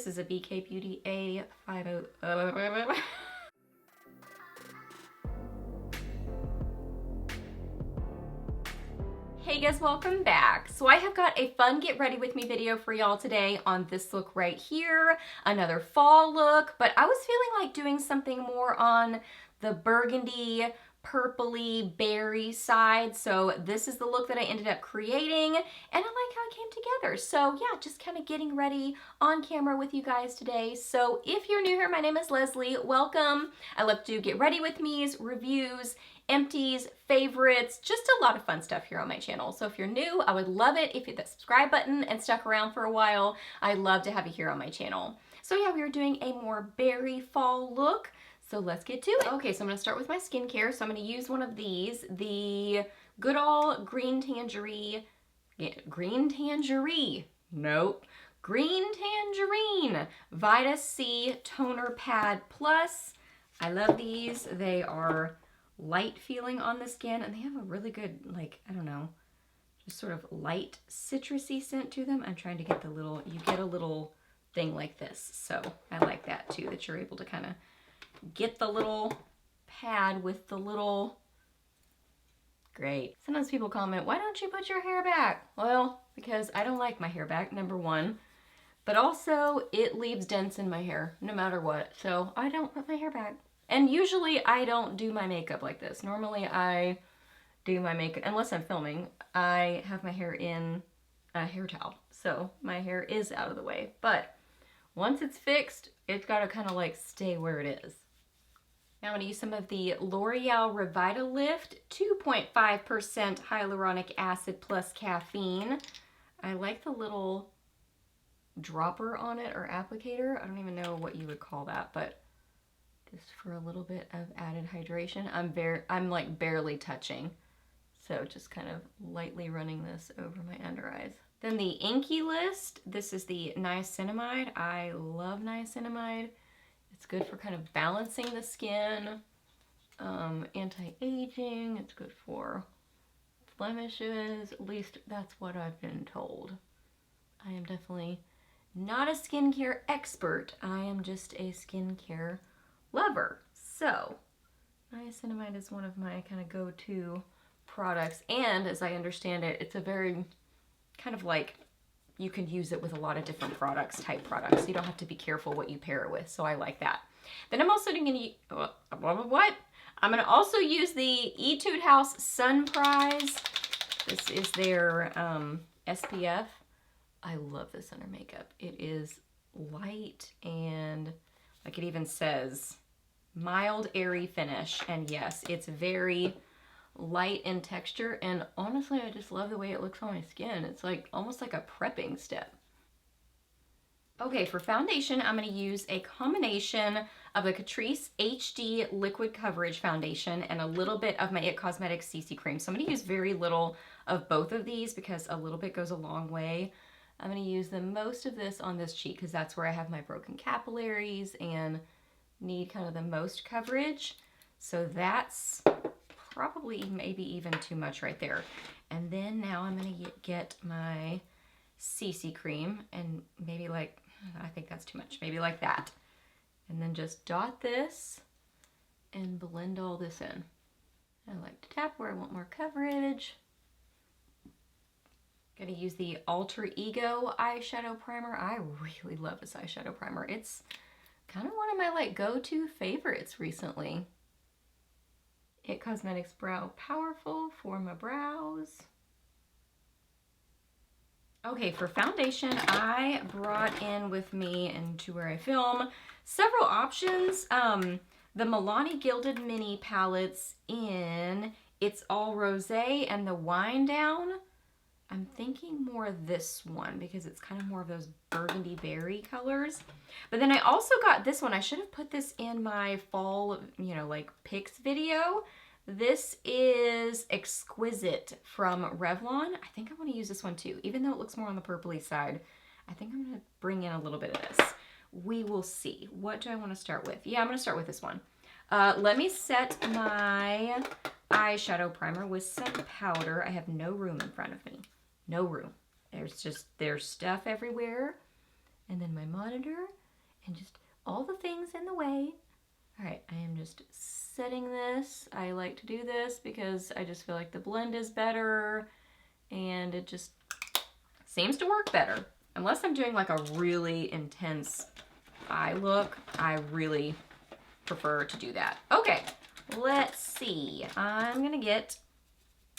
This is a BK Beauty A50. Hey guys, welcome back. So I have got a fun get ready with me video for y'all today on this look right here, another fall look, but I was feeling like doing something more on the burgundy, purpley, berry side. So this is the look that I ended up creating, and I like how it came together. So yeah, just kind of getting ready on camera with you guys today. So if you're new here, my name is Leslie. Welcome. I love to do get ready with me's, reviews, empties, favorites, just a lot of fun stuff here on my channel. So if you're new, I would love it if you hit that subscribe button and stuck around for a while. I'd love to have you here on my channel. So yeah, we are doing a more berry fall look. So let's get to it. Okay, so I'm gonna start with my skincare. So I'm gonna use one of these, the Good Ol' Green Tangerine, Green Tangerine Vita C Toner Pad Plus. I love these. They are light feeling on the skin, and they have a really good, like, I don't know, just sort of light citrusy scent to them. I'm trying to get the little, you get a little thing like this. So I like that too, that you're able to kind of get the little pad with the little, great. Sometimes people comment, why don't you put your hair back? Well, because I don't like my hair back, number one, but also it leaves dents in my hair no matter what. So I don't put my hair back. And usually I don't do my makeup like this. Normally I do my makeup, unless I'm filming, I have my hair in a hair towel. So my hair is out of the way. But once it's fixed, it's got to kind of like stay where it is. Now I'm going to use some of the L'Oreal Revitalift 2.5% hyaluronic acid plus caffeine. I like the little dropper on it, or applicator. I don't even know what you would call that, but just for a little bit of added hydration. I'm like barely touching. So just kind of lightly running this over my under eyes. Then the Inky List. This is the niacinamide. I love niacinamide. It's good for kind of balancing the skin, anti-aging. It's good for blemishes. At least that's what I've been told. I am definitely not a skincare expert. I am just a skincare lover. So niacinamide is one of my kind of go-to products, and as I understand it, it's a very kind of like, you can use it with a lot of different type products. You don't have to be careful what you pair it with, so I like that. Then I'm also going to I'm going to also use the Etude House Sun Prize. This is their SPF. I love this under makeup. It is light, and like it even says mild airy finish, and yes, it's very light in texture, and honestly I just love the way it looks on my skin. It's like almost like a prepping step. Okay, for foundation I'm going to use a combination of the Catrice HD Liquid Coverage Foundation and a little bit of my It Cosmetics CC Cream. So I'm going to use very little of both of these because a little bit goes a long way. I'm going to use the most of this on this cheek because that's where I have my broken capillaries and need kind of the most coverage. So that's probably maybe even too much right there. And then now I'm going to get my CC cream, and maybe like, I think that's too much, maybe like that. And then just dot this and blend all this in. I like to tap where I want more coverage. Gonna use the Alter Ego eyeshadow primer. I really love this eyeshadow primer. It's kind of one of my like go-to favorites recently. It Cosmetics Brow Powerful for my brows. Okay, for foundation, I brought in with me and to where I film several options. The Milani Gilded Mini palettes in It's All Rosé and the Wine Down. I'm thinking more this one because it's kind of more of those burgundy berry colors. But then I also got this one. I should have put this in my fall, you know, like picks video. This is Exquisite from Revlon. I think I want to use this one too, even though it looks more on the purpley side. I think I'm going to bring in a little bit of this. We will see. What do I want to start with? Yeah, I'm going to start with this one. Let me set my eyeshadow primer with some powder. I have no room in front of me. No room. There's stuff everywhere. and then my monitor, and just all the things in the way. All right, I am just setting this. I like to do this because I just feel like the blend is better and it just seems to work better. Unless I'm doing like a really intense eye look, I really prefer to do that. Okay, let's see. I'm gonna get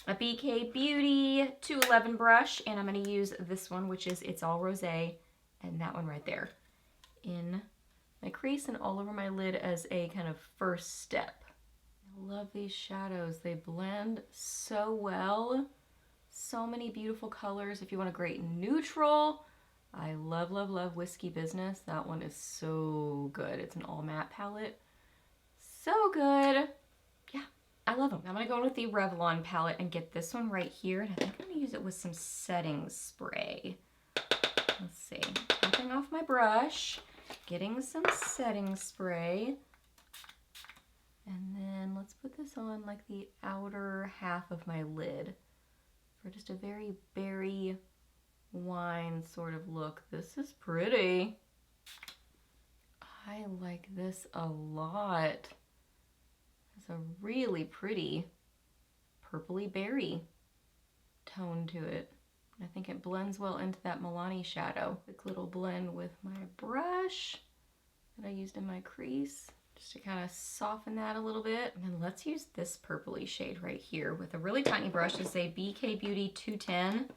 a BK Beauty 211 brush, and I'm gonna use this one, which is It's All Rosé, and that one right there in my crease and all over my lid as a kind of first step. I love these shadows. They blend so well. So many beautiful colors. If you want a great neutral, I love, love, love Whiskey Business. That one is so good. It's an all matte palette. So good. Yeah, I love them. I'm gonna go in with the Revlon palette and get this one right here. And I think I'm gonna use it with some setting spray. Let's see, tapping off my brush, getting some setting spray. And then let's put this on like the outer half of my lid for just a very berry wine sort of look. This is pretty. I like this a lot. It's a really pretty purpley berry tone to it. I think it blends well into that Milani shadow. Quick little blend with my brush that I used in my crease, just to kind of soften that a little bit. And then let's use this purpley shade right here with a really tiny brush. This is a BK Beauty 210.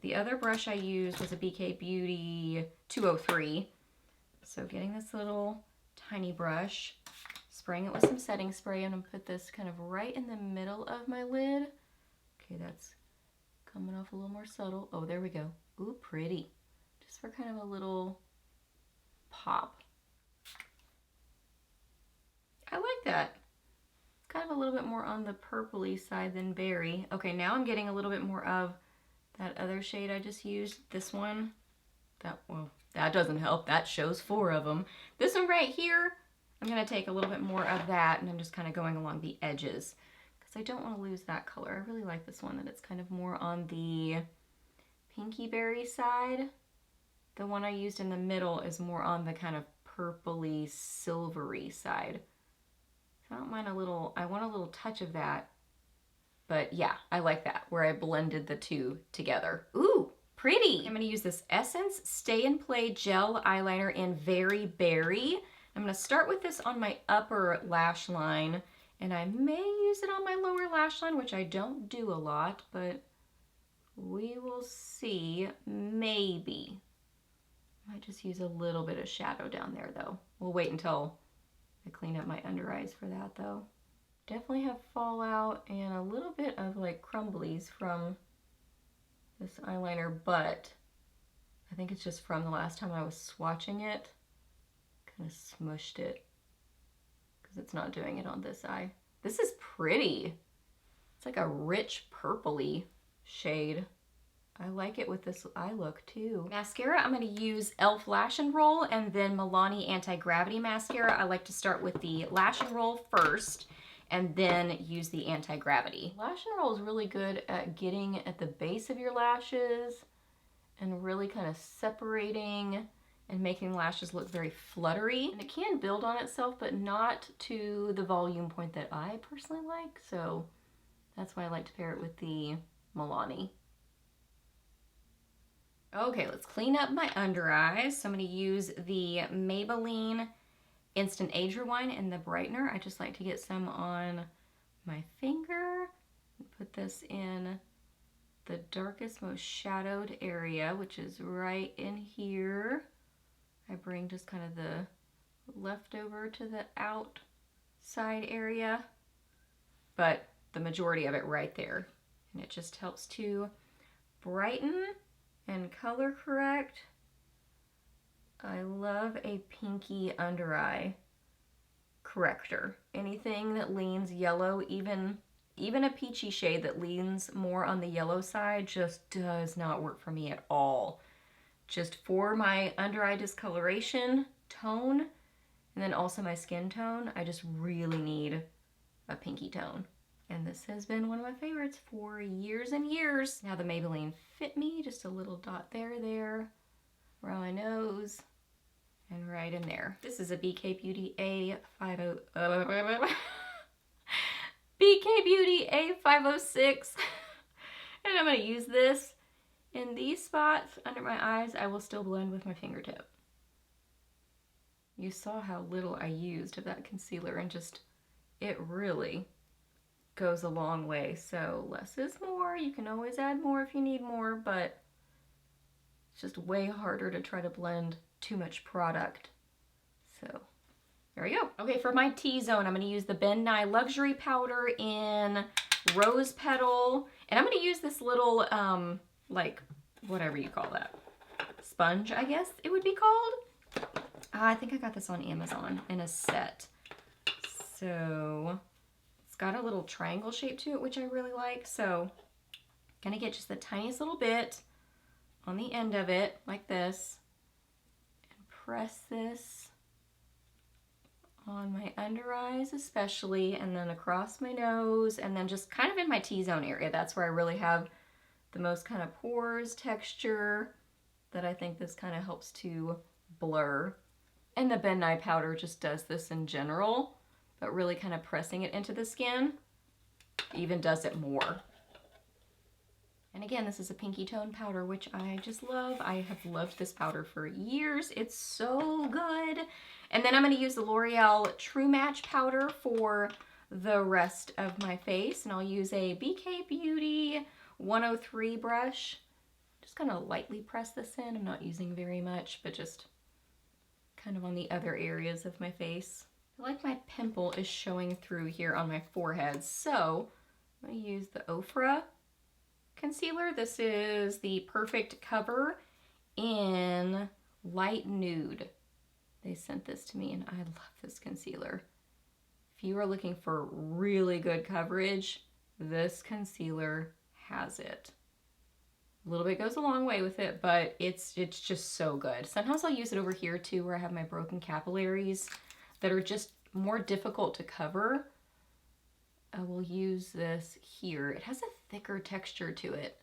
The other brush I used was a BK Beauty 203. So getting this little tiny brush, spraying it with some setting spray, and I'm gonna put this kind of right in the middle of my lid. Okay, that's coming off a little more subtle. Oh, there we go. Ooh, pretty. Just for kind of a little pop. I like that. Kind of a little bit more on the purpley side than berry. Okay, now I'm getting a little bit more of that other shade I just used. This one. Well, that doesn't help. That shows 4 of them. This one right here, I'm going to take a little bit more of that, and I'm just kind of going along the edges because I don't want to lose that color. I really like this one, that it's kind of more on the pinky berry side. The one I used in the middle is more on the kind of purpley silvery side. So I don't mind I want a little touch of that. But yeah, I like that, where I blended the two together. Ooh, pretty. I'm gonna use this Essence Stay and Play Gel Eyeliner in Very Berry. I'm gonna start with this on my upper lash line, and I may use it on my lower lash line, which I don't do a lot, but we will see. Maybe. I might just use a little bit of shadow down there though. We'll wait until I clean up my under eyes for that though. Definitely have fallout and a little bit of like crumblies from this eyeliner, but I think it's just from the last time I was swatching it. Kind of smushed it because it's not doing it on this eye. This is pretty. It's like a rich purpley shade. I like it with this eye look too. Mascara, I'm going to use e.l.f. Lash and Roll and then Milani Anti-Gravity Mascara. I like to start with the Lash and Roll first and then use the Anti-Gravity. Lash and Roll is really good at getting at the base of your lashes and really kind of separating and making lashes look very fluttery. And it can build on itself, but not to the volume point that I personally like. So that's why I like to pair it with the Milani. Okay, let's clean up my under eyes. So I'm going to use the Maybelline Instant Age Rewind in the brightener. I just like to get some on my finger. Put this in the darkest, most shadowed area, which is right in here. I bring just kind of the leftover to the outside area, but the majority of it right there. And it just helps to brighten and color correct. I love a pinky under eye corrector. Anything that leans yellow, even a peachy shade that leans more on the yellow side just does not work for me at all. Just for my under eye discoloration tone, and then also my skin tone, I just really need a pinky tone. And this has been one of my favorites for years and years. Now the Maybelline Fit Me, just a little dot there, around my nose. and right in there. This is a BK Beauty A50, BK Beauty A506, and I'm gonna use this in these spots under my eyes. I will still blend with my fingertip. You saw how little I used of that concealer, and just, it really goes a long way. So less is more. You can always add more if you need more, but it's just way harder to try to blend too much product. So there we go. Okay, for my T-zone, I'm gonna use the Ben Nye Luxury Powder in Rose Petal, and I'm gonna use this little, like, whatever you call that, sponge, I guess it would be called. I think I got this on Amazon in a set. So it's got a little triangle shape to it, which I really like. So I'm gonna get just the tiniest little bit on the end of it, like this, and press this on my under eyes especially, and then across my nose, and then just kind of in my T-zone area. That's where I really have the most kind of pores texture that I think this kind of helps to blur. And the Ben Nye powder just does this in general, but really kind of pressing it into the skin even does it more. And again, this is a pinky tone powder, which I just love. I have loved this powder for years. It's so good. And then I'm going to use the L'Oreal True Match powder for the rest of my face. And I'll use a BK Beauty 103 brush. Just kind of lightly press this in. I'm not using very much, but just kind of on the other areas of my face. I like my pimple is showing through here on my forehead, so I'm going to use the Ofra concealer. This is the Perfect Cover in Light Nude. They sent this to me, and I love this concealer. If you are looking for really good coverage, this concealer has it. A little bit goes a long way with it, but it's just so good. Sometimes I'll use it over here too, where I have my broken capillaries that are just more difficult to cover. I will use this here. It has a thicker texture to it,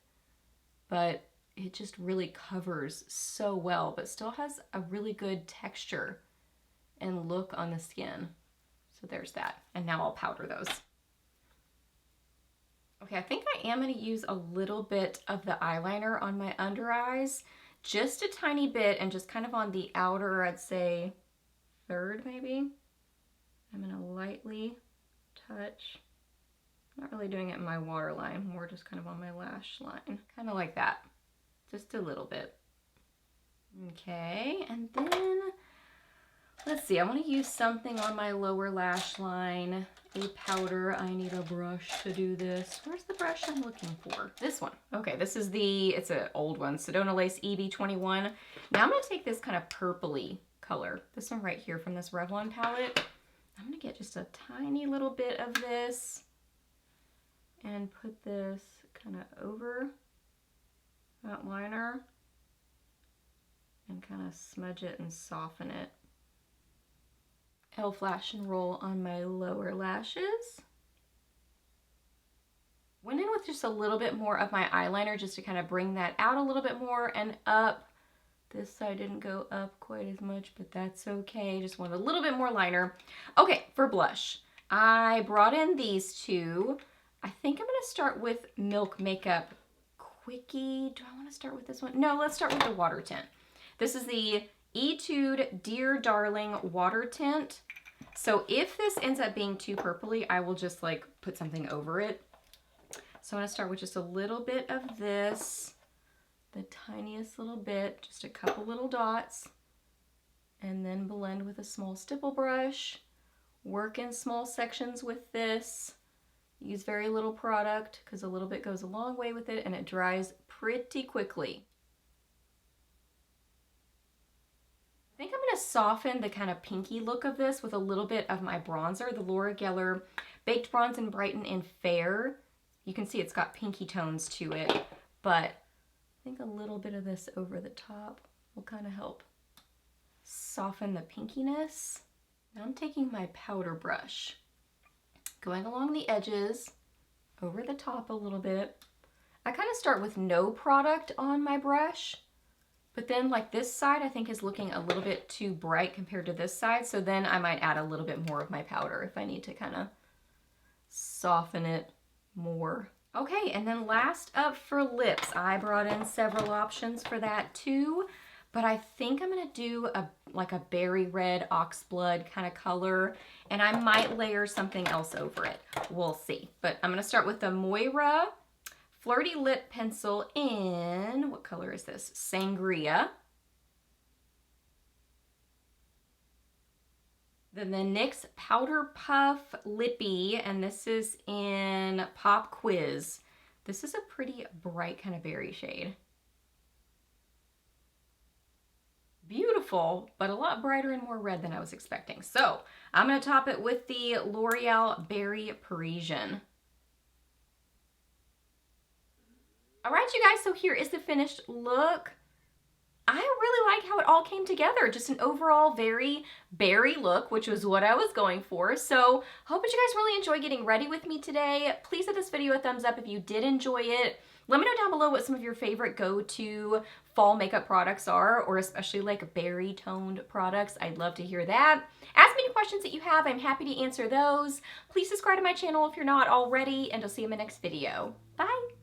but it just really covers so well, but still has a really good texture and look on the skin. So there's that. And now I'll powder those. Okay, I think I am going to use a little bit of the eyeliner on my under eyes, just a tiny bit, and just kind of on the outer, I'd say, third maybe. I'm going to lightly touch. I'm not really doing it in my waterline, more just kind of on my lash line. Kind of like that, just a little bit. Okay, and then, let's see, I want to use something on my lower lash line. A powder. I need a brush to do this. Where's the brush I'm looking for? This one. Okay, this is it's an old one, Sedona Lace EB21. Now I'm going to take this kind of purpley color, this one right here from this Revlon palette. I'm going to get just a tiny little bit of this and put this kind of over that liner and kind of smudge it and soften it. Elf Lash and Roll on my lower lashes. Went in with just a little bit more of my eyeliner just to kind of bring that out a little bit more and up. This side didn't go up quite as much, but that's okay. Just want a little bit more liner. Okay, for blush, I brought in these two. I think I'm going to start with Milk Makeup Quickie. Do I want to start with this one? No, let's start with the water tint. This is the Etude Dear Darling Water Tint. So if this ends up being too purpley, I will just like put something over it. So I'm going to start with just a little bit of this, the tiniest little bit, just a couple little dots, and then blend with a small stipple brush. Work in small sections with this. Use very little product because a little bit goes a long way with it, and it dries pretty quickly. I think I'm going to soften the kind of pinky look of this with a little bit of my bronzer, the Laura Geller Baked Bronze and Brighten in Fair. You can see it's got pinky tones to it, but I think a little bit of this over the top will kind of help soften the pinkiness. Now I'm taking my powder brush, going along the edges, over the top a little bit. I kind of start with no product on my brush, But then like this side I think is looking a little bit too bright compared to this side. So then I might add a little bit more of my powder if I need to kind of soften it more. Okay, and then last up for lips, I brought in several options for that too, but I think I'm gonna do like a berry red oxblood kind of color, and I might layer something else over it. We'll see. But I'm gonna start with the Moira Flirty Lip Pencil in, what color is this? Sangria. Then the NYX Powder Puff Lippy, and this is in Pop Quiz. This is a pretty bright kind of berry shade. Beautiful, but a lot brighter and more red than I was expecting. So I'm gonna top it with the L'Oreal Berry Parisian. All right, you guys, so here is the finished look. I really like how it all came together. Just an overall very berry look, which was what I was going for. So hope that you guys really enjoy getting ready with me today. Please give this video a thumbs up if you did enjoy it. Let me know down below what some of your favorite go-to fall makeup products are, or especially like berry toned products. I'd love to hear that. Ask me any questions that you have. I'm happy to answer those. Please subscribe to my channel if you're not already, and I'll see you in my next video. Bye.